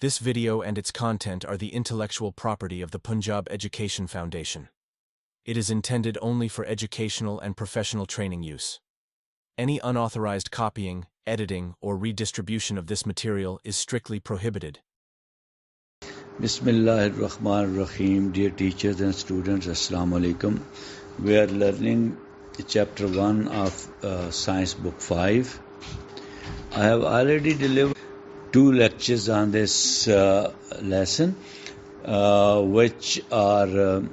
This video and its content are the intellectual property of the Punjab Education Foundation. It is intended only for educational and professional training use. Any unauthorized copying, editing, or redistribution of this material is strictly prohibited. Bismillahirrahmanirrahim. Dear teachers and students, Assalamu alaikum. We are learning chapter 1 of Science Book 5. I have already delivered 2 lectures on this lesson, which are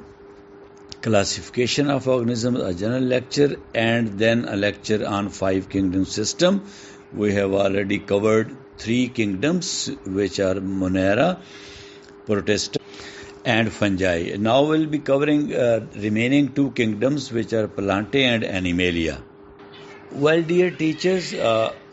classification of organisms, a general lecture, and then a lecture on 5 kingdom system. We have already covered 3 kingdoms, which are Monera, Protista, and fungi. Now we'll be covering remaining 2 kingdoms, which are Plantae and Animalia. Well, dear teachers,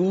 2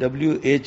WHITTAKER,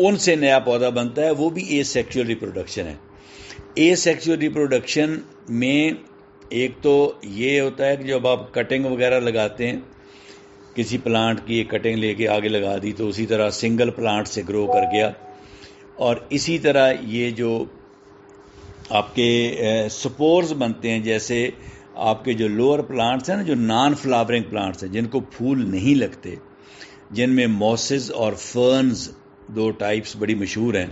ان سے نیا پودا بنتا ہے، وہ بھی اے sexual reproduction ہے۔ اے sexual reproduction میں ایک تو یہ ہوتا ہے کہ جب آپ کٹنگ وغیرہ لگاتے ہیں، کسی پلانٹ کی ایک کٹنگ لے کے آگے لگا دی تو اسی طرح سنگل پلانٹ سے گرو کر گیا، اور اسی طرح یہ جو آپ کے سپورز بنتے ہیں، جیسے آپ کے جو لوور پلانٹس ہیں نا، جو نان فلاورنگ پلانٹس ہیں جن کو پھول نہیں لگتے، جن میں موسز اور فرنز دو ٹائپس بڑی مشہور ہیں،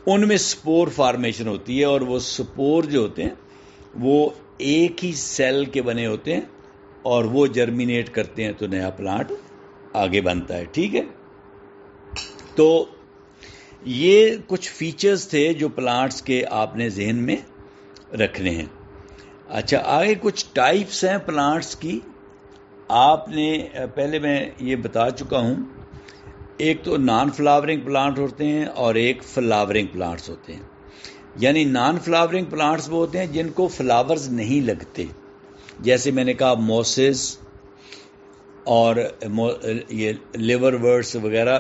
ان میں سپور فارمیشن ہوتی ہے، اور وہ سپور جو ہوتے ہیں وہ ایک ہی سیل کے بنے ہوتے ہیں، اور وہ جرمینیٹ کرتے ہیں تو نیا پلانٹ آگے بنتا ہے۔ ٹھیک ہے، تو یہ کچھ فیچرز تھے جو پلانٹس کے آپ نے ذہن میں رکھنے ہیں۔ اچھا، آگے کچھ ٹائپس ہیں پلانٹس کی، آپ نے پہلے میں یہ بتا چکا ہوں، ایک تو نان فلاورنگ پلانٹ ہوتے ہیں اور ایک فلاورنگ پلانٹس ہوتے ہیں۔ یعنی نان فلاورنگ پلانٹس وہ ہوتے ہیں جن کو فلاورز نہیں لگتے، جیسے میں نے کہا موسز اور یہ لیور ورڈس وغیرہ،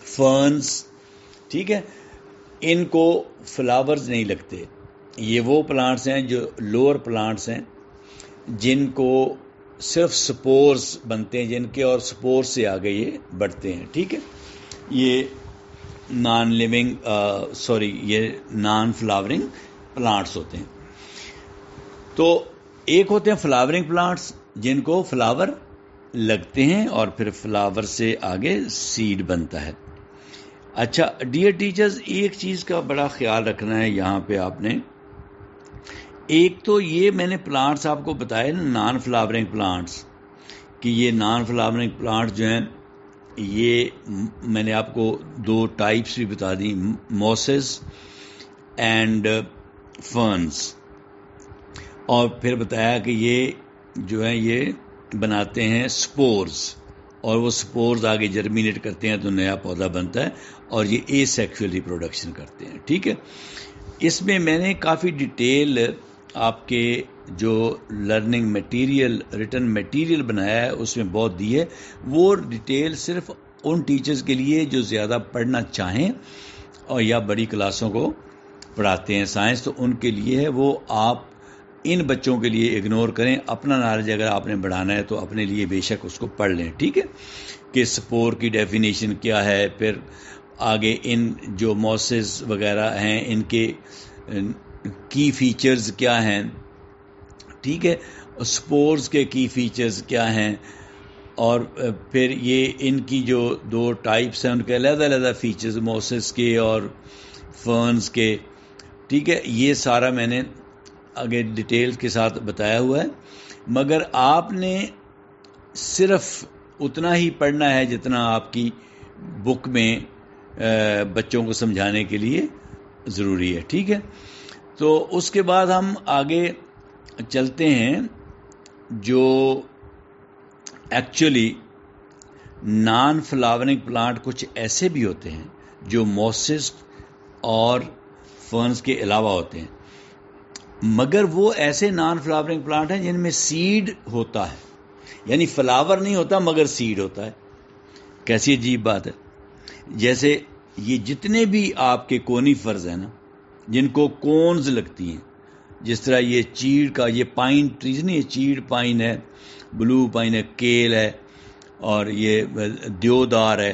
فرنز، ٹھیک ہے، ان کو فلاورز نہیں لگتے۔ یہ وہ پلانٹس ہیں جو لوور پلانٹس ہیں جن کو صرف سپورز بنتے ہیں، جن کے اور سپور سے آگے یہ بڑھتے ہیں۔ ٹھیک ہے، یہ نان لیونگ یہ نان فلاورنگ پلانٹس ہوتے ہیں۔ تو ایک ہوتے ہیں فلاورنگ پلانٹس جن کو فلاور لگتے ہیں اور پھر فلاور سے آگے سیڈ بنتا ہے۔ اچھا ڈیئر ٹیچرز، ایک چیز کا بڑا خیال رکھنا ہے یہاں پہ آپ نے، ایک تو یہ میں نے پلانٹس آپ کو بتائے نا، نان فلاورنگ پلانٹس، کہ یہ نان فلاورنگ پلانٹ جو ہیں یہ میں نے آپ کو دو ٹائپس بھی بتا دی، موسز اینڈ فرنز، اور پھر بتایا کہ یہ جو ہیں یہ بناتے ہیں سپورز، اور وہ سپورز آگے جرمینیٹ کرتے ہیں تو نیا پودا بنتا ہے، اور یہ اے سیکشول ریپروڈکشن کرتے ہیں۔ ٹھیک ہے، اس میں میں نے کافی ڈیٹیل آپ کے جو لرننگ میٹیریل، ریٹن میٹیریل بنایا ہے اس میں بہت دی ہے، وہ ڈیٹیل صرف ان ٹیچرز کے لیے جو زیادہ پڑھنا چاہیں اور یا بڑی کلاسوں کو پڑھاتے ہیں سائنس، تو ان کے لیے ہے، وہ آپ ان بچوں کے لیے اگنور کریں۔ اپنا نالج اگر آپ نے بڑھانا ہے تو اپنے لیے بے شک اس کو پڑھ لیں، ٹھیک ہے، کہ سپور کی ڈیفینیشن کیا ہے، پھر آگے ان جو موسز وغیرہ ہیں ان کے کی فیچرز کیا ہیں، ٹھیک ہے، سپورز کے کی فیچرز کیا ہیں، اور پھر یہ ان کی جو دو ٹائپس ہیں ان کے علیحدہ علیحدہ فیچرز، موسز کے اور فرنز کے، ٹھیک ہے، یہ سارا میں نے آگے ڈیٹیل کے ساتھ بتایا ہوا ہے۔ مگر آپ نے صرف اتنا ہی پڑھنا ہے جتنا آپ کی بک میں بچوں کو سمجھانے کے لیے ضروری ہے، ٹھیک ہے۔ تو اس کے بعد ہم آگے چلتے ہیں، جو ایکچولی نان فلاورنگ پلانٹ کچھ ایسے بھی ہوتے ہیں جو موسز اور فرنز کے علاوہ ہوتے ہیں، مگر وہ ایسے نان فلاورنگ پلانٹ ہیں جن میں سیڈ ہوتا ہے، یعنی فلاور نہیں ہوتا مگر سیڈ ہوتا ہے۔ کیسی عجیب بات ہے، جیسے یہ جتنے بھی آپ کے کونیفرز ہیں نا، جن کو کونز لگتی ہیں، جس طرح یہ چیڑ کا، یہ پائن ٹریز نہیں، یہ چیڑ پائن ہے، بلو پائن ہے، کیل ہے، اور یہ دیودار ہے،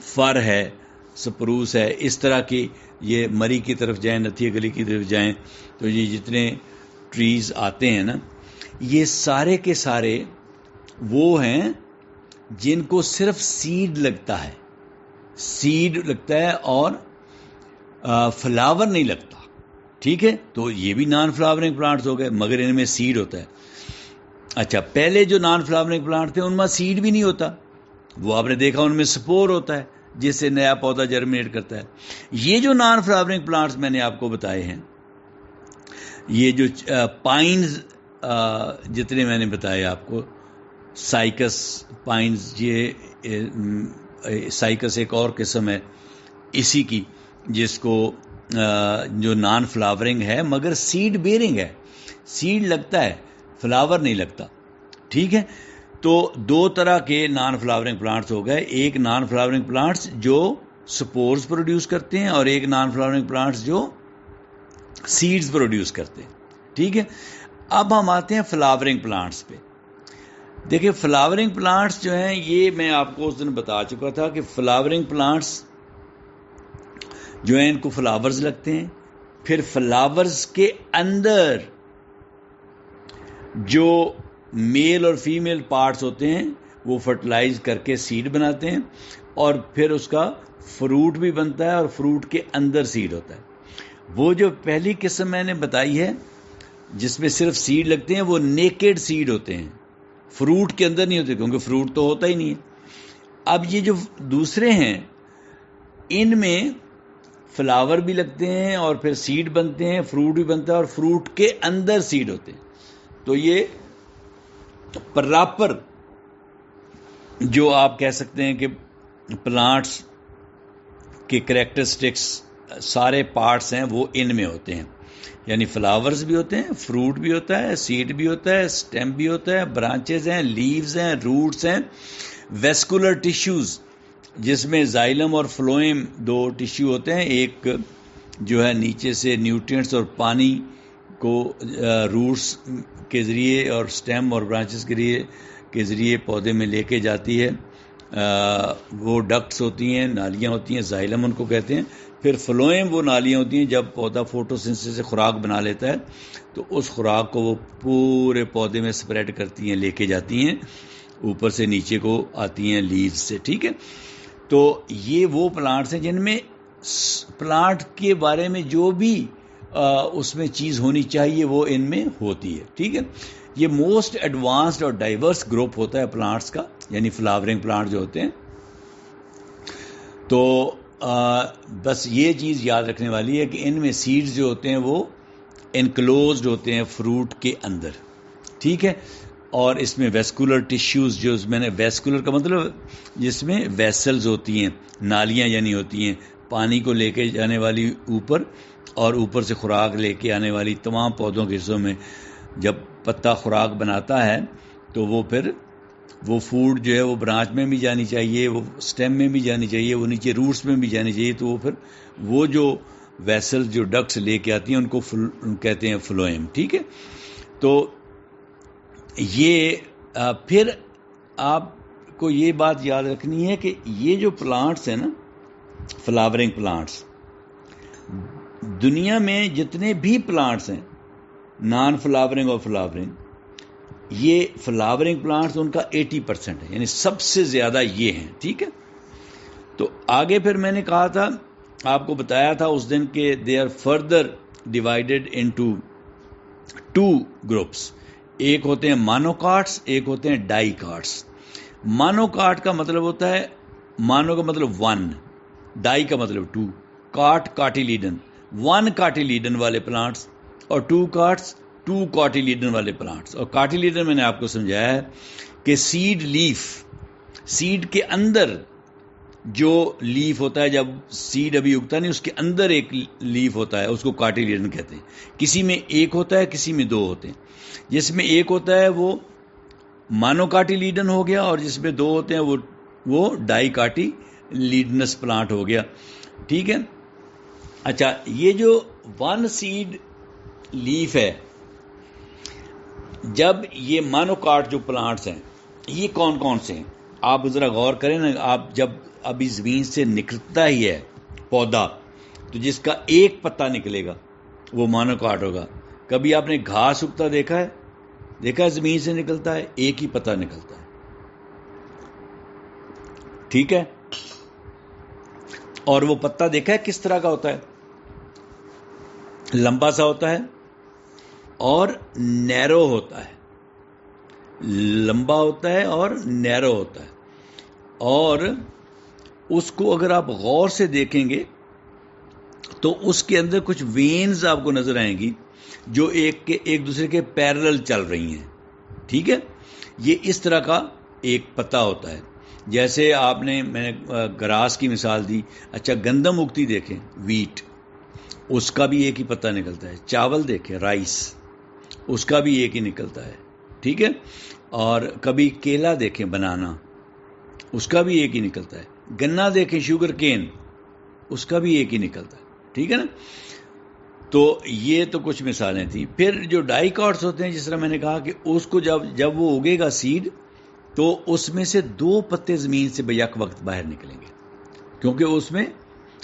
فر ہے، سپروس ہے، اس طرح کی، یہ مری کی طرف جائیں، نتھی گلی کی طرف جائیں تو یہ جتنے ٹریز آتے ہیں نا، یہ سارے کے سارے وہ ہیں جن کو صرف سیڈ لگتا ہے، سیڈ لگتا ہے اور فلاور نہیں لگتا، ٹھیک ہے، تو یہ بھی نان فلاورنگ پلانٹس ہو گئے مگر ان میں سیڈ ہوتا ہے۔ اچھا، پہلے جو نان فلاورنگ پلانٹ تھے ان میں سیڈ بھی نہیں ہوتا، وہ آپ نے دیکھا ان میں سپور ہوتا ہے جس سے نیا پودا جرمینیٹ کرتا ہے۔ یہ جو نان فلاورنگ پلانٹس میں نے آپ کو بتائے ہیں، یہ جو پائنز جتنے میں نے بتائے آپ کو، سائکس پائنز، یہ سائکس ایک اور قسم ہے اسی کی، جس کو جو نان فلاورنگ ہے مگر سیڈ بیئرنگ ہے، سیڈ لگتا ہے، فلاور نہیں لگتا، ٹھیک ہے۔ تو دو طرح کے نان فلاورنگ پلانٹس ہو گئے. ایک نان فلاورنگ پلانٹس جو سپورز پروڈیوس کرتے ہیں اور ایک نان فلاورنگ پلانٹس جو سیڈز پروڈیوس کرتے ہیں. ٹھیک ہے. اب ہم آتے ہیں فلاورنگ پلانٹس پہ. دیکھیں فلاورنگ پلانٹس جو ہیں یہ میں آپ کو اس دن بتا چکا تھا کہ فلاورنگ پلانٹس جو ہیں ان کو فلاورز لگتے ہیں. پھر فلاورز کے اندر جو میل اور فیمیل پارٹس ہوتے ہیں وہ فرٹیلائز کر کے سیڈ بناتے ہیں اور پھر اس کا فروٹ بھی بنتا ہے اور فروٹ کے اندر سیڈ ہوتا ہے. وہ جو پہلی قسم میں نے بتائی ہے جس میں صرف سیڈ لگتے ہیں وہ نیکڈ سیڈ ہوتے ہیں, فروٹ کے اندر نہیں ہوتے کیونکہ فروٹ تو ہوتا ہی نہیں ہے. اب یہ جو دوسرے ہیں ان میں فلاور بھی لگتے ہیں اور پھر سیڈ بنتے ہیں, فروٹ بھی بنتا ہے اور فروٹ کے اندر سیڈ ہوتے ہیں. تو یہ پراپر جو آپ کہہ سکتے ہیں کہ پلانٹس کے کریکٹرسٹکس سارے پارٹس ہیں وہ ان میں ہوتے ہیں. یعنی فلاورز بھی ہوتے ہیں, فروٹ بھی ہوتا ہے, سیڈ بھی ہوتا ہے, سٹیم بھی ہوتا ہے, برانچز ہیں, لیوز ہیں, روٹس ہیں, ویسکولر ٹیشوز جس میں زائلم اور فلوئم دو ٹیشو ہوتے ہیں. ایک جو ہے نیچے سے نیوٹرینٹس اور پانی کو روٹس کے ذریعے اور سٹیم اور برانچز کے ذریعے پودے میں لے کے جاتی ہے. وہ ڈکٹس ہوتی ہیں, نالیاں ہوتی ہیں, زائلم ان کو کہتے ہیں. پھر فلوئم وہ نالیاں ہوتی ہیں جب پودا فوٹوسنتھسس سے خوراک بنا لیتا ہے تو اس خوراک کو وہ پورے پودے میں سپریڈ کرتی ہیں, لے کے جاتی ہیں, اوپر سے نیچے کو آتی ہیں لیوز سے. ٹھیک ہے. تو یہ وہ پلانٹس ہیں جن میں پلانٹ کے بارے میں جو بھی اس میں چیز ہونی چاہیے وہ ان میں ہوتی ہے. ٹھیک ہے. یہ موسٹ ایڈوانسڈ اور ڈائیورس گروپ ہوتا ہے پلانٹس کا, یعنی فلاورنگ پلانٹ جو ہوتے ہیں. تو بس یہ چیز یاد رکھنے والی ہے کہ ان میں سیڈز جو ہوتے ہیں وہ انکلوزڈ ہوتے ہیں فروٹ کے اندر. ٹھیک ہے. اور اس میں ویسکولر ٹیشوز جو میں نے ویسکولر کا مطلب جس میں ویسلز ہوتی ہیں, نالیاں یعنی ہوتی ہیں, پانی کو لے کے جانے والی اوپر اور اوپر سے خوراک لے کے آنے والی تمام پودوں کے حصوں میں. جب پتا خوراک بناتا ہے تو وہ پھر وہ فوڈ جو ہے وہ برانچ میں بھی جانی چاہیے, وہ سٹیم میں بھی جانی چاہیے, وہ نیچے روٹس میں بھی جانی چاہیے. تو وہ پھر وہ جو ویسل جو ڈکٹس لے کے آتی ہیں ان کو کہتے ہیں فلوئم. ٹھیک ہے. تو یہ پھر آپ کو یہ بات یاد رکھنی ہے کہ یہ جو پلانٹس ہیں نا فلاورنگ پلانٹس, دنیا میں جتنے بھی پلانٹس ہیں نان فلاورنگ اور فلاورنگ, یہ فلاورنگ پلانٹس ان کا 80% ہے, یعنی سب سے زیادہ یہ ہیں. ٹھیک ہے. تو آگے پھر میں نے کہا تھا, آپ کو بتایا تھا اس دن کہ they are further divided into 2 groups. ایک ہوتے ہیں مانوکارٹس, ایک ہوتے ہیں ڈائی کارٹس. مانوکارٹ کا مطلب ہوتا ہے, مانو کا مطلب 1, ڈائی کا مطلب 2, کارٹ کارٹیلیڈن 1 کارٹیلیڈن والے پلانٹس اور 2 کارٹس 2 کارٹیلیڈن والے پلانٹس. اور کارٹیلیڈن میں نے آپ کو سمجھایا ہے کہ سیڈ لیف, سیڈ کے اندر جو لیف ہوتا ہے, جب سیڈ ابھی اگتا نہیں اس کے اندر ایک لیف ہوتا ہے, اس کو کارٹیلیڈن کہتے ہیں. کسی میں ایک ہوتا ہے, کسی میں 2 ہوتے ہیں. جس میں ایک ہوتا ہے وہ مانو کارٹیلیڈن ہو گیا اور جس میں 2 ہوتے ہیں وہ ڈائی کارٹیلیڈنس پلانٹ ہو گیا. ٹھیک ہے. اچھا, یہ جو 1 سیڈ لیف ہے, جب یہ مانوکارٹ جو پلانٹس ہیں یہ کون کون سے ہیں آپ ذرا غور کریں نا. آپ جب ابھی زمین سے نکلتا ہی ہے پودا تو جس کا ایک پتا نکلے گا وہ مانوکارٹ ہوگا. کبھی آپ نے گھاس اگتا دیکھا ہے؟ زمین سے نکلتا ہے, ایک ہی پتا نکلتا ہے. ٹھیک ہے. اور وہ پتا دیکھا ہے کس طرح کا ہوتا ہے؟ لمبا سا ہوتا ہے اور نیرو ہوتا ہے. لمبا ہوتا ہے اور نیرو ہوتا ہے. اور اس کو اگر آپ غور سے دیکھیں گے تو اس کے اندر کچھ وینز آپ کو نظر آئیں گی جو ایک دوسرے کے پیرلل چل رہی ہیں. ٹھیک ہے. یہ اس طرح کا ایک پتا ہوتا ہے. جیسے آپ نے, میں نے گراس کی مثال دی. اچھا, گندم اگتی دیکھیں, ویٹ, اس کا بھی ایک ہی پتا نکلتا ہے. چاول دیکھیں, رائس, اس کا بھی ایک ہی نکلتا ہے. ٹھیک ہے. اور کبھی کیلا دیکھیں بنانا، اس کا بھی ایک ہی نکلتا ہے. گنا دیکھیں شوگر کین، اس کا بھی ایک ہی نکلتا ہے. ٹھیک ہے نا. تو یہ تو کچھ مثالیں تھیں. پھر جو ڈائی کارڈز ہوتے ہیں، جس طرح میں نے کہا کہ اس کو جب وہ اگے گا سیڈ، تو اس میں سے 2 پتے زمین سے بیک وقت باہر نکلیں گے، کیونکہ اس میں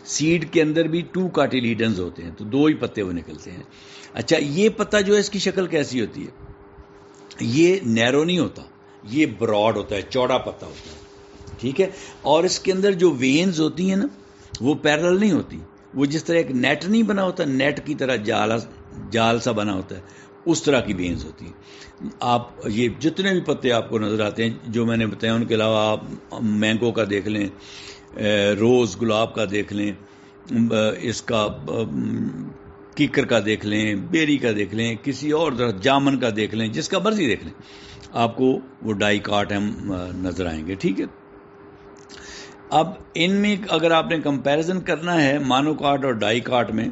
سیڈ کے اندر بھی 2 کاٹیلیڈنز ہوتے ہیں، تو 2 ہی پتے وہ نکلتے ہیں. اچھا، یہ پتا جو ہے اس کی شکل کیسی ہوتی ہے؟ یہ نیرو نہیں ہوتا، یہ براڈ ہوتا ہے، چوڑا پتا ہوتا ہے. ٹھیک ہے. اور اس کے اندر جو وینز ہوتی ہیں نا، وہ پیرل نہیں ہوتی، وہ جس طرح ایک نیٹ نہیں بنا ہوتا، نیٹ کی طرح جال سا بنا ہوتا ہے، اس طرح کی وینز ہوتی ہیں. آپ یہ جتنے بھی پتے آپ کو نظر آتے ہیں جو میں نے بتایا، ان کے علاوہ آپ مینگو کا دیکھ لیں، روز گلاب کا دیکھ لیں، اس کا کیکر کا دیکھ لیں، بیری کا دیکھ لیں، کسی اور طرح جامن کا دیکھ لیں، جس کا مرضی دیکھ لیں، آپ کو وہ ڈائی کاٹ ہم نظر آئیں گے. ٹھیک ہے. اب ان میں اگر آپ نے کمپیریزن کرنا ہے مانو کاٹ اور ڈائی کاٹ میں،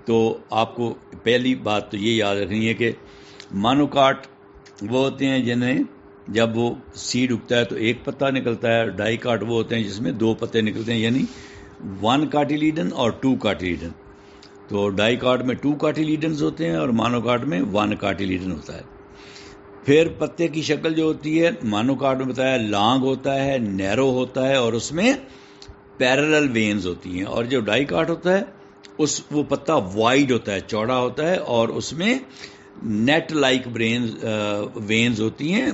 تو آپ کو پہلی بات تو یہ یاد رکھنی ہے کہ مانو کاٹ وہ ہوتے ہیں جنہیں جب وہ سیڈ اگتا ہے تو 1 پتا نکلتا ہے. ڈائی کاٹ وہ ہوتے ہیں جس میں 2 پتے نکلتے ہیں، یعنی 1 کاٹیلیڈن اور 2 کاٹیلیڈن. تو ڈائی کاٹ میں 2 کاٹیلیڈنز ہوتے ہیں اور مانو کاٹ میں 1 کاٹیلیڈن ہوتا ہے. پھر پتے کی شکل جو ہوتی ہے، مانو کاٹ میں بتایا لانگ ہوتا ہے، نیرو ہوتا ہے، اور اس میں پیرلل وینز ہوتی ہیں. اور جو ڈائی کاٹ ہوتا ہے وہ پتا وائڈ ہوتا ہے، چوڑا ہوتا ہے، اور اس میں نیٹ لائک وینز ہوتی ہیں،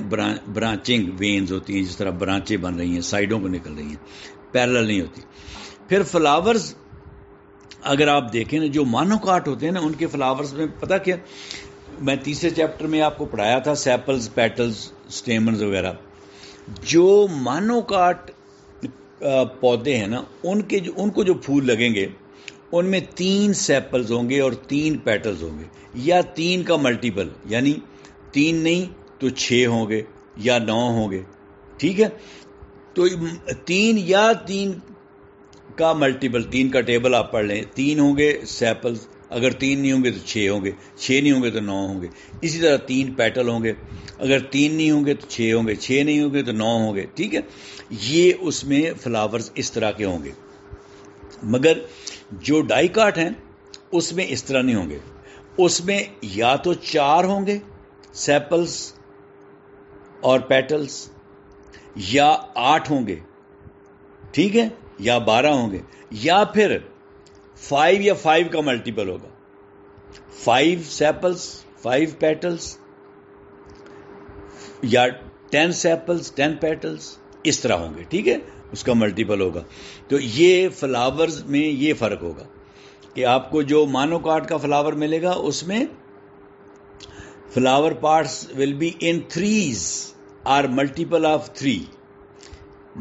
برانچنگ وینز ہوتی ہیں، جس طرح برانچیں بن رہی ہیں، سائڈوں کو نکل رہی ہیں، پیرلل نہیں ہوتی. پھر فلاورز اگر آپ دیکھیں نا، جو مانو کاٹ ہوتے ہیں نا، ان کے فلاورز میں پتہ کیا، میں تیسرے چیپٹر میں آپ کو پڑھایا تھا، سیپلز، پیٹلز، سٹیمنز وغیرہ. جو مانو کاٹ پودے ہیں نا، ان کو جو پھول لگیں گے، ان میں 3 سیپلز ہوں گے اور 3 پیٹلز ہوں گے، یا 3 کا ملٹیپل، یعنی 3 نہیں تو 6 ہوں گے یا 9 ہوں گے. ٹھیک ہے. تو 3 یا 3 کا ملٹیپل، 3 کا ٹیبل آپ پڑھ لیں، 3 ہوں گے سیپلز، اگر 3 نہیں ہوں گے تو 6 ہوں گے، 6 نہیں ہوں گے تو 9 ہوں گے. اسی طرح 3 پیٹل ہوں گے، اگر 3 نہیں ہوں گے تو 6 ہوں گے، 6 نہیں ہوں گے تو 9 ہوں گے. ٹھیک ہے. یہ اس میں فلاورز اس طرح کے ہوں گے. مگر جو ڈائی کاٹ ہیں اس میں اس طرح نہیں ہوں گے. اس میں یا تو 4 ہوں گے سیپلز اور پیٹلز، یا 8 ہوں گے. ٹھیک ہے. یا 12 ہوں گے، یا پھر 5 یا 5 کا ملٹیپل ہوگا، 5 سیپلز 5 پیٹلز، یا 10 سیپلز 10 پیٹلز، اس طرح ہوں گے. ٹھیک ہے. اس کا ملٹیپل ہوگا. تو یہ فلاورز میں یہ فرق ہوگا کہ آپ کو جو مانو کاٹ کا فلاور ملے گا، اس میں flower parts will be in 3s اور ملٹیپل آف 3.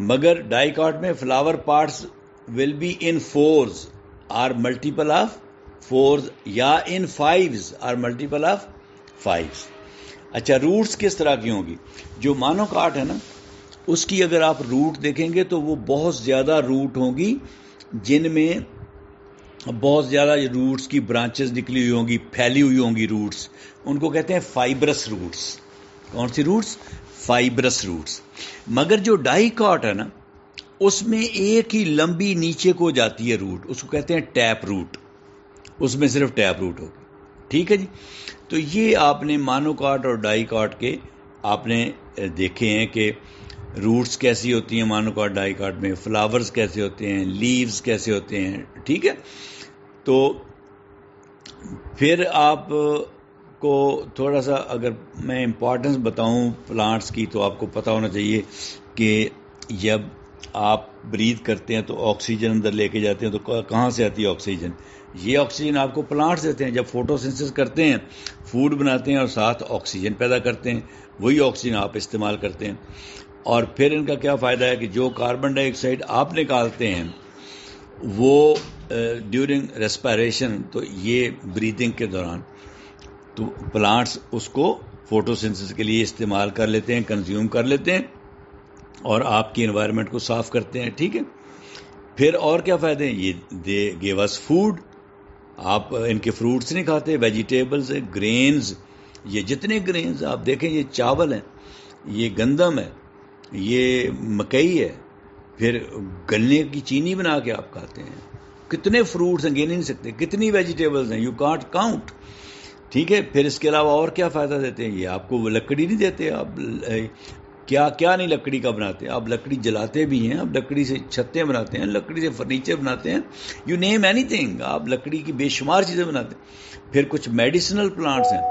مگر ڈائی کاٹ میں flower parts will be in 4s اور ملٹیپل آف 4s، یا ان 5s اور ملٹیپل آف 5s. اچھا، روٹس کس طرح کی ہوں گی؟ جو مانو کاٹ ہے نا، اس کی اگر آپ روٹ دیکھیں گے تو وہ بہت زیادہ روٹ ہوں گی، جن میں بہت زیادہ روٹس کی برانچز نکلی ہوئی ہوں گی، پھیلی ہوئی ہوں گی روٹس. ان کو کہتے ہیں فائبرس روٹس. کون سی روٹس؟ Fibres roots. مگر جو ڈائی کاٹ ہے نا، اس میں ایک ہی لمبی نیچے کو جاتی ہے روٹ، اس کو کہتے ہیں ٹیپ روٹ. اس میں صرف ٹیپ روٹ ہوگی. ٹھیک ہے جی. تو یہ آپ نے مانو کاٹ اور ڈائی کاٹ کے آپ نے دیکھے ہیں کہ روٹس کیسی ہوتی ہیں مانو کاٹ ڈائی کاٹ میں، فلاورز کیسے ہوتے ہیں، لیوز کیسے ہوتے ہیں. ٹھیک ہے. تو پھر آپ کو تھوڑا سا اگر میں امپورٹنس بتاؤں پلانٹس کی، تو آپ کو پتہ ہونا چاہیے کہ جب آپ بریتھ کرتے ہیں تو آکسیجن اندر لے کے جاتے ہیں، تو کہاں سے آتی ہے آکسیجن؟ یہ آکسیجن آپ کو پلانٹس دیتے ہیں. جب فوٹو سینتھسس کرتے ہیں، فوڈ بناتے ہیں اور ساتھ آکسیجن پیدا کرتے ہیں، وہی آکسیجن آپ استعمال کرتے ہیں. اور پھر ان کا کیا فائدہ ہے کہ جو کاربن ڈائی آکسائڈ آپ نکالتے ہیں وہ ڈیورنگ ریسپائریشن، تو یہ بریدنگ کے دوران، تو پلانٹس اس کو فوٹو سینتھسس کے لیے استعمال کر لیتے ہیں، کنزیوم کر لیتے ہیں، اور آپ کی انوائرمنٹ کو صاف کرتے ہیں. ٹھیک ہے. پھر اور کیا فائدے ہیں؟ یہ دے گیو اس فوڈ. آپ ان کے فروٹس نہیں کھاتے، ویجیٹیبلز ہیں، گرینز. یہ جتنے گرینز آپ دیکھیں، یہ چاول ہیں، یہ گندم ہے، یہ مکئی ہے، پھر گنے کی چینی بنا کے آپ کھاتے ہیں. کتنے فروٹس ہیں گن نہیں سکتے، کتنی ویجیٹیبلز ہیں، یو کانٹ کاؤنٹ. ٹھیک ہے، پھر اس کے علاوہ اور کیا فائدہ دیتے ہیں؟ یہ آپ کو وہ لکڑی نہیں دیتے. آپ کیا کیا نہیں لکڑی کا بناتے ہیں. آپ لکڑی جلاتے بھی ہیں، آپ لکڑی سے چھتیں بناتے ہیں، لکڑی سے فرنیچر بناتے ہیں، یو نیم اینی تھنگ. آپ لکڑی کی بے شمار چیزیں بناتے ہیں. پھر کچھ میڈیسنل پلانٹس ہیں،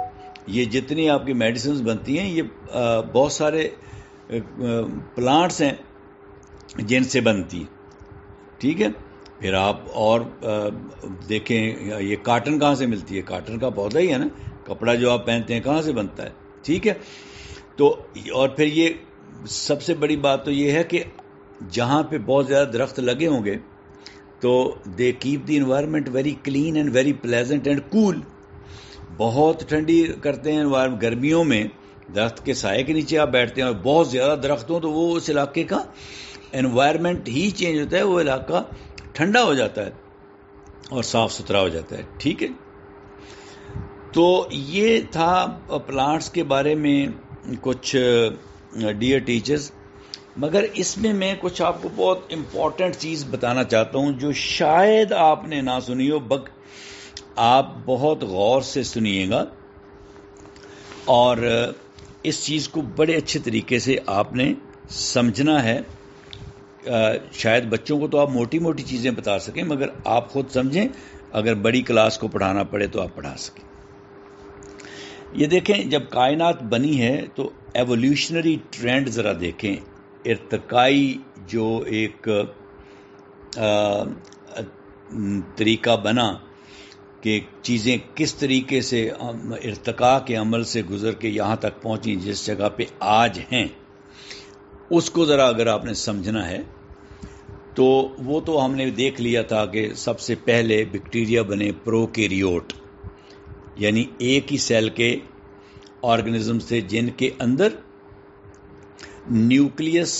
یہ جتنی آپ کی میڈیسنز بنتی ہیں یہ بہت سارے پلانٹس ہیں جن سے بنتی. ٹھیک ہے، پھر آپ اور دیکھیں یہ کاٹن کہاں سے ملتی ہے؟ کاٹن کا پودا ہی ہے نا. کپڑا جو آپ پہنتے ہیں کہاں سے بنتا ہے؟ ٹھیک ہے. تو اور پھر یہ سب سے بڑی بات تو یہ ہے کہ جہاں پہ بہت زیادہ درخت لگے ہوں گے تو they keep the environment very clean and very pleasant and cool. بہت ٹھنڈی کرتے ہیں انوائرمنٹ. گرمیوں میں درخت کے سائے کے نیچے آپ بیٹھتے ہیں اور بہت زیادہ درخت ہوں تو وہ اس علاقے کا انوائرمنٹ ہی چینج ہوتا ہے، وہ علاقہ ٹھنڈا ہو جاتا ہے اور صاف ستھرا ہو جاتا ہے. ٹھیک ہے، تو یہ تھا پلانٹس کے بارے میں کچھ ڈیئر ٹیچرز. مگر اس میں کچھ آپ کو بہت امپورٹنٹ چیز بتانا چاہتا ہوں جو شاید آپ نے نہ سنی ہو. آپ بہت غور سے سنیے گا اور اس چیز کو بڑے اچھے طریقے سے آپ نے سمجھنا ہے. شاید بچوں کو تو آپ موٹی موٹی چیزیں بتا سکیں مگر آپ خود سمجھیں، اگر بڑی کلاس کو پڑھانا پڑے تو آپ پڑھا سکیں. یہ دیکھیں، جب کائنات بنی ہے تو ایولیوشنری ٹرینڈ ذرا دیکھیں. ارتقائی جو ایک طریقہ بنا کہ چیزیں کس طریقے سے ارتقاء کے عمل سے گزر کے یہاں تک پہنچی جس جگہ پہ آج ہیں، اس کو ذرا اگر آپ نے سمجھنا ہے تو وہ تو ہم نے دیکھ لیا تھا کہ سب سے پہلے بیکٹیریا بنے پروکیریوٹ، یعنی ایک ہی سیل کے آرگنزمز تھے جن کے اندر نیوکلیس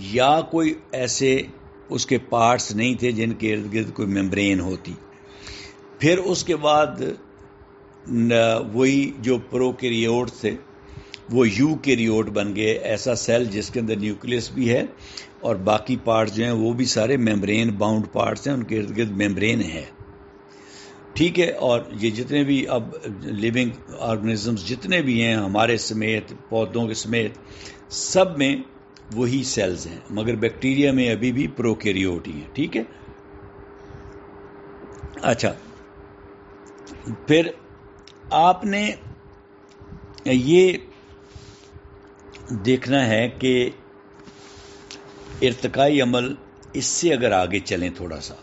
یا کوئی ایسے اس کے پارٹس نہیں تھے جن کے ارد گرد کوئی ممبرین ہوتی. پھر اس کے بعد وہی جو پروکیریوٹ تھے وہ یو کیریوٹ بن گئے، ایسا سیل جس کے اندر نیوکلیس بھی ہے اور باقی پارٹس جو ہیں وہ بھی سارے ممبرین باؤنڈ پارٹس ہیں، ان کے ارد گرد ممبرین ہے. ٹھیک ہے، اور یہ جتنے بھی اب لیونگ آرگنزمز جتنے بھی ہیں ہمارے سمیت، پودوں کے سمیت، سب میں وہی سیلز ہیں، مگر بیکٹیریا میں ابھی بھی پروکیریوٹ ہی ہیں. ٹھیک ہے. اچھا، پھر آپ نے یہ دیکھنا ہے کہ ارتقائی عمل اس سے اگر آگے چلیں تھوڑا سا،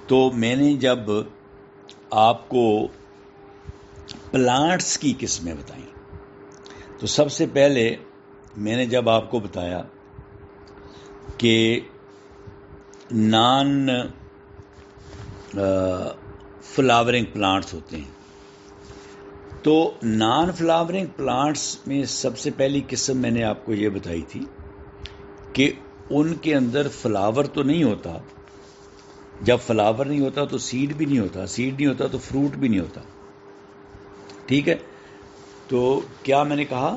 تو میں نے جب آپ کو پلانٹس کی قسمیں بتائیں تو سب سے پہلے میں نے جب آپ کو بتایا کہ نان فلاورنگ پلانٹس ہوتے ہیں، تو نان فلاورنگ پلانٹس میں سب سے پہلی قسم میں نے آپ کو یہ بتائی تھی کہ ان کے اندر فلاور تو نہیں ہوتا. جب فلاور نہیں ہوتا تو سیڈ بھی نہیں ہوتا، سیڈ نہیں ہوتا تو فروٹ بھی نہیں ہوتا. ٹھیک ہے، تو کیا میں نے کہا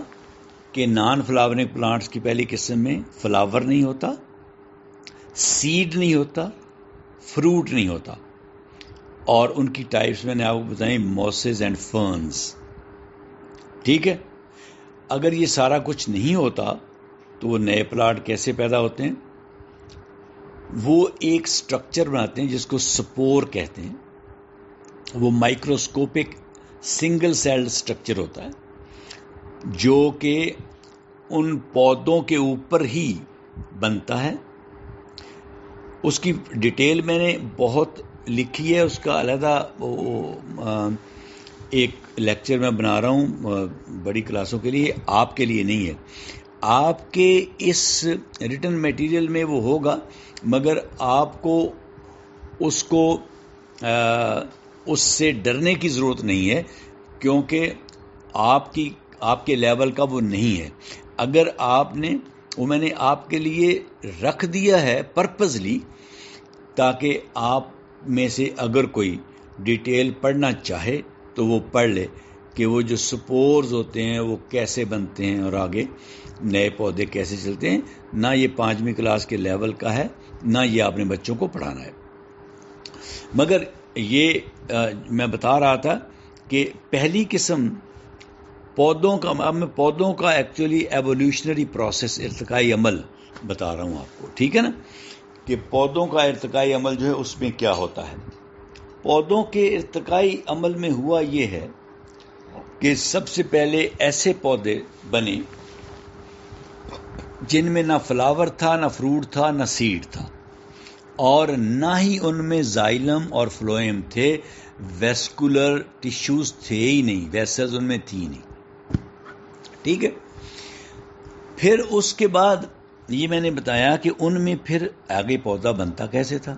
کہ نان فلاورنگ پلانٹس کی پہلی قسم میں فلاور نہیں ہوتا، سیڈ نہیں ہوتا، فروٹ نہیں ہوتا، اور ان کی ٹائپس میں نے آپ کو بتائیں موسز اینڈ فرنز. ٹھیک ہے، اگر یہ سارا کچھ نہیں ہوتا تو وہ نئے پلاٹ کیسے پیدا ہوتے ہیں؟ وہ ایک سٹرکچر بناتے ہیں جس کو سپور کہتے ہیں. وہ مائکروسکوپک سنگل سیلڈ سٹرکچر ہوتا ہے جو کہ ان پودوں کے اوپر ہی بنتا ہے. اس کی ڈیٹیل میں نے بہت لکھی ہے، اس کا علیحدہ ایک لیکچر میں بنا رہا ہوں بڑی کلاسوں کے لیے، آپ کے لیے نہیں ہے. آپ کے اس ریٹن میٹیریل میں وہ ہوگا، مگر آپ کو اس سے ڈرنے کی ضرورت نہیں ہے کیونکہ آپ کے لیول کا وہ نہیں ہے. اگر آپ نے وہ میں نے آپ کے لیے رکھ دیا ہے پرپزلی تاکہ آپ میں سے اگر کوئی ڈیٹیل پڑھنا چاہے تو وہ پڑھ لے، کہ وہ جو سپورز ہوتے ہیں وہ کیسے بنتے ہیں اور آگے نئے پودے کیسے چلتے ہیں. نہ یہ 5ویں کلاس کے لیول کا ہے، نہ یہ اپنے بچوں کو پڑھانا ہے. مگر یہ میں بتا رہا تھا کہ پہلی قسم پودوں کا، اب میں پودوں کا ایکچولی ایولیوشنری پروسیس، ارتقائی عمل بتا رہا ہوں آپ کو، ٹھیک ہے نا، کہ پودوں کا ارتقائی عمل جو ہے اس میں کیا ہوتا ہے. پودوں کے ارتقائی عمل میں ہوا یہ ہے کہ سب سے پہلے ایسے پودے بنے جن میں نہ فلاور تھا، نہ فروٹ تھا، نہ سیڈ تھا، اور نہ ہی ان میں زائلم اور فلوئم تھے. ویسکولر ٹیشوز تھے ہی نہیں، ویسلز ان میں تھی نہیں. ٹھیک ہے. پھر اس کے بعد یہ میں نے بتایا کہ ان میں پھر آگے پودا بنتا کیسے تھا.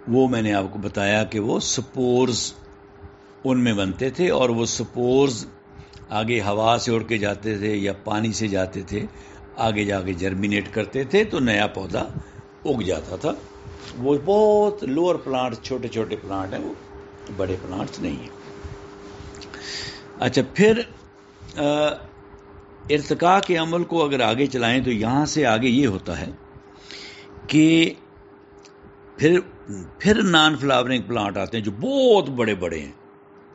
وہ میں نے آپ کو بتایا کہ وہ سپورز ان میں بنتے تھے، اور وہ سپورز آگے ہوا سے اڑ کے جاتے تھے یا پانی سے جاتے تھے، آگے جا کے جرمینیٹ کرتے تھے تو نیا پودا اگ جاتا تھا. وہ بہت لوور پلانٹ، چھوٹے چھوٹے پلانٹ ہیں، وہ بڑے پلانٹس نہیں ہیں. اچھا، پھر ارتقاء کے عمل کو اگر آگے چلائیں تو یہاں سے آگے یہ ہوتا ہے کہ پھر نان فلاورنگ پلانٹ آتے ہیں جو بہت بڑے بڑے ہیں،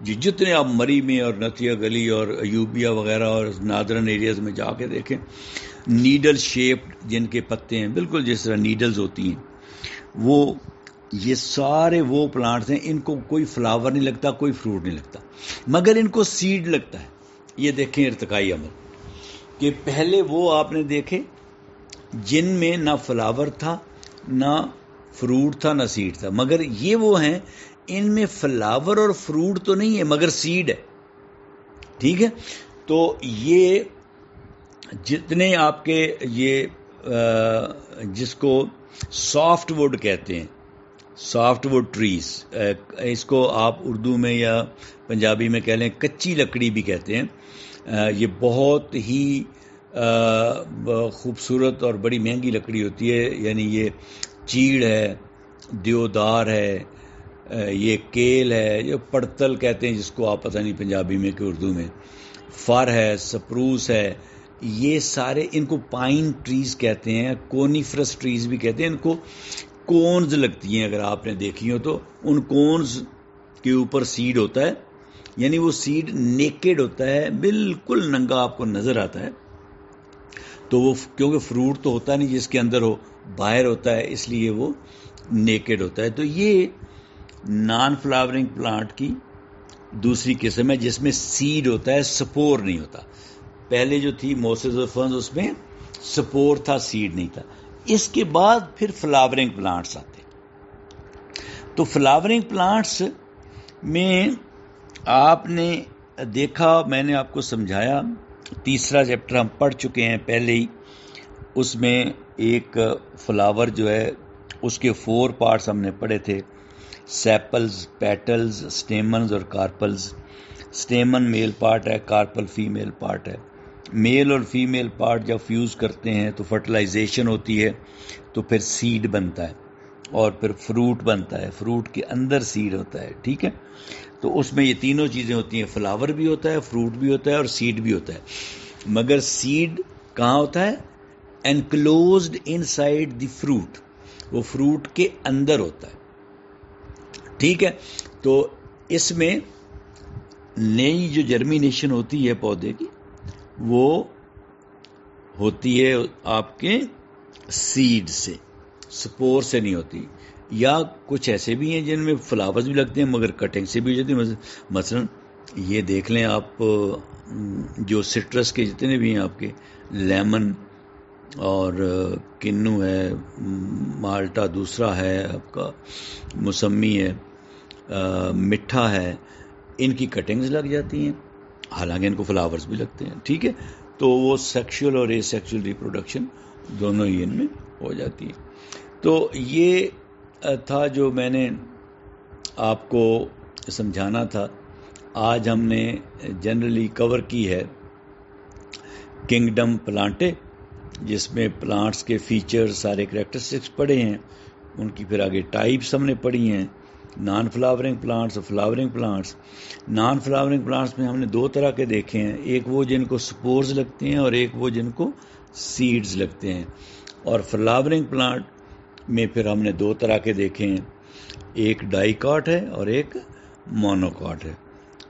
جتنے آپ مری میں اور نتھیا گلی اور ایوبیا وغیرہ اور نادرن ایریاز میں جا کے دیکھیں، نیڈل شیپڈ جن کے پتے ہیں بالکل جس طرح نیڈلز ہوتی ہیں، وہ یہ سارے وہ پلانٹس ہیں. ان کو کوئی فلاور نہیں لگتا، کوئی فروٹ نہیں لگتا، مگر ان کو سیڈ لگتا ہے. یہ دیکھیں ارتقائی عمل کہ پہلے وہ آپ نے دیکھے جن میں نہ فلاور تھا، نہ فروٹ تھا، نہ سیڈ تھا، مگر یہ وہ ہیں ان میں فلاور اور فروٹ تو نہیں ہے مگر سیڈ ہے. ٹھیک ہے. تو یہ جتنے آپ کے یہ جس کو سافٹ ووڈ کہتے ہیں، سافٹ ووڈ ٹریز، اس کو آپ اردو میں یا پنجابی میں کہہ لیں کچی لکڑی بھی کہتے ہیں. یہ بہت ہی خوبصورت اور بڑی مہنگی لکڑی ہوتی ہے. یعنی یہ چیڑ ہے، دیودار ہے، یہ کیل ہے، یہ پڑتل کہتے ہیں جس کو آپ پتہ نہیں پنجابی میں کہ اردو میں، فر ہے، سپروس ہے، یہ سارے ان کو پائن ٹریز کہتے ہیں، کونیفرس ٹریز بھی کہتے ہیں. ان کو کونز لگتی ہیں، اگر آپ نے دیکھی ہو تو ان کونز کے اوپر سیڈ ہوتا ہے، یعنی وہ سیڈ نیکڈ ہوتا ہے، بالکل ننگا آپ کو نظر آتا ہے. تو وہ کیونکہ فروٹ تو ہوتا نہیں جس کے اندر ہو، باہر ہوتا ہے، اس لیے وہ نیکڈ ہوتا ہے. تو یہ نان فلاورنگ پلانٹ کی دوسری قسم ہے جس میں سیڈ ہوتا ہے، سپور نہیں ہوتا. پہلے جو تھی موسز اور فرنز اس میں سپور تھا، سیڈ نہیں تھا. اس کے بعد پھر فلاورنگ پلانٹس آتے. تو فلاورنگ پلانٹس میں آپ نے دیکھا، میں نے آپ کو سمجھایا، تیسرا چیپٹر ہم پڑھ چکے ہیں پہلے ہی. اس میں ایک فلاور جو ہے اس کے 4 پارٹس ہم نے پڑھے تھے، سیپلز، پیٹلز، سٹیمنز اور کارپلز. سٹیمن میل پارٹ ہے، کارپل فیمیل پارٹ ہے. میل اور فیمیل پارٹ جب فیوز کرتے ہیں تو فرٹیلائزیشن ہوتی ہے، تو پھر سیڈ بنتا ہے اور پھر فروٹ بنتا ہے، فروٹ کے اندر سیڈ ہوتا ہے. ٹھیک ہے. تو اس میں یہ تینوں چیزیں ہوتی ہیں، فلاور بھی ہوتا ہے، فروٹ بھی ہوتا ہے اور سیڈ بھی ہوتا ہے. مگر سیڈ کہاں ہوتا ہے؟ انکلوزڈ ان سائڈ دی فروٹ، وہ فروٹ کے اندر ہوتا ہے. ٹھیک ہے. تو اس میں نئی جو جرمینیشن ہوتی ہے پودے کی، وہ ہوتی ہے آپ کے سیڈ سے، سپور سے نہیں ہوتی. یا کچھ ایسے بھی ہیں جن میں فلاورز بھی لگتے ہیں مگر کٹنگ سے بھی ہو جاتی ہے. مثلا یہ دیکھ لیں آپ، جو سٹرس کے جتنے بھی ہیں آپ کے، لیمن اور کنو ہے، مالٹا دوسرا ہے آپ کا، موسمی ہے، مٹھا ہے، ان کی کٹنگز لگ جاتی ہیں، حالانکہ ان کو فلاورز بھی لگتے ہیں. ٹھیک ہے. تو وہ سیکشول اور اے سیکشول ریپروڈکشن دونوں ہی ان میں ہو جاتی ہے. تو یہ تھا جو میں نے آپ کو سمجھانا تھا. آج ہم نے جنرلی کور کی ہے کنگڈم پلانٹے، جس میں پلانٹس کے فیچر، سارے کریکٹرسٹکس پڑھے ہیں، ان کی پھر آگے ٹائپس ہم نے پڑھی ہیں، نان فلاورنگ پلانٹس اور flowering plants. Naan flowering plants میں ہم نے دو طرح کے دیکھے ہیں, ایک وہ جن کو سپورز لگتے ہیں اور ایک وہ جن کو سیڈز لگتے ہیں. اور فلاورنگ پلانٹ میں پھر ہم نے دو طرح کے دیکھے ہیں, ایک ڈائی کاٹ ہے اور ایک مونو کاٹ ہے.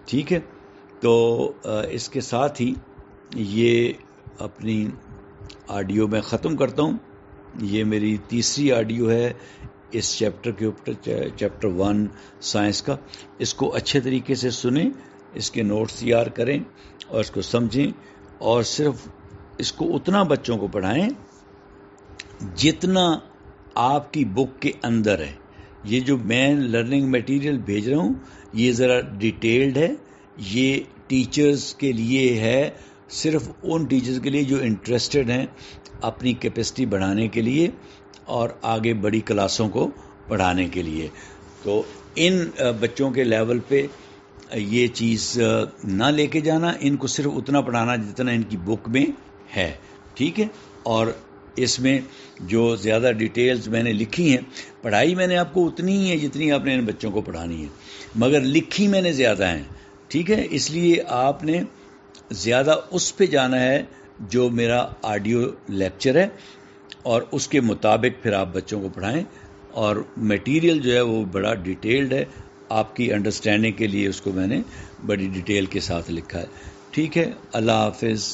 ٹھیک ہے, تو اس کے ساتھ ہی یہ اپنی آڈیو میں ختم کرتا ہوں. یہ میری تیسری آڈیو ہے اس چیپٹر کے اوپر, چیپٹر 1 سائنس کا. اس کو اچھے طریقے سے سنیں, اس کے نوٹس تیار کریں اور اس کو سمجھیں, اور صرف اس کو اتنا بچوں کو پڑھائیں جتنا آپ کی بک کے اندر ہے. یہ جو میں لرننگ میٹیریل بھیج رہا ہوں یہ ذرا ڈیٹیلڈ ہے, یہ ٹیچرز کے لیے ہے, صرف ان ٹیچرز کے لیے جو انٹرسٹڈ ہیں اپنی کیپیسٹی بڑھانے کے لیے اور آگے بڑی کلاسوں کو پڑھانے کے لیے. تو ان بچوں کے لیول پہ یہ چیز نہ لے کے جانا, ان کو صرف اتنا پڑھانا جتنا ان کی بک میں ہے. ٹھیک ہے, اور اس میں جو زیادہ ڈیٹیلز میں نے لکھی ہیں, پڑھائی میں نے آپ کو اتنی ہی ہے جتنی آپ نے ان بچوں کو پڑھانی ہے, مگر لکھی میں نے زیادہ ہیں. ٹھیک ہے, اس لیے آپ نے زیادہ اس پہ جانا ہے جو میرا آڈیو لیکچر ہے, اور اس کے مطابق پھر آپ بچوں کو پڑھائیں. اور میٹیریل جو ہے وہ بڑا ڈیٹیلڈ ہے, آپ کی انڈرسٹینڈنگ کے لیے اس کو میں نے بڑی ڈیٹیل کے ساتھ لکھا ہے. ٹھیک ہے, اللہ حافظ.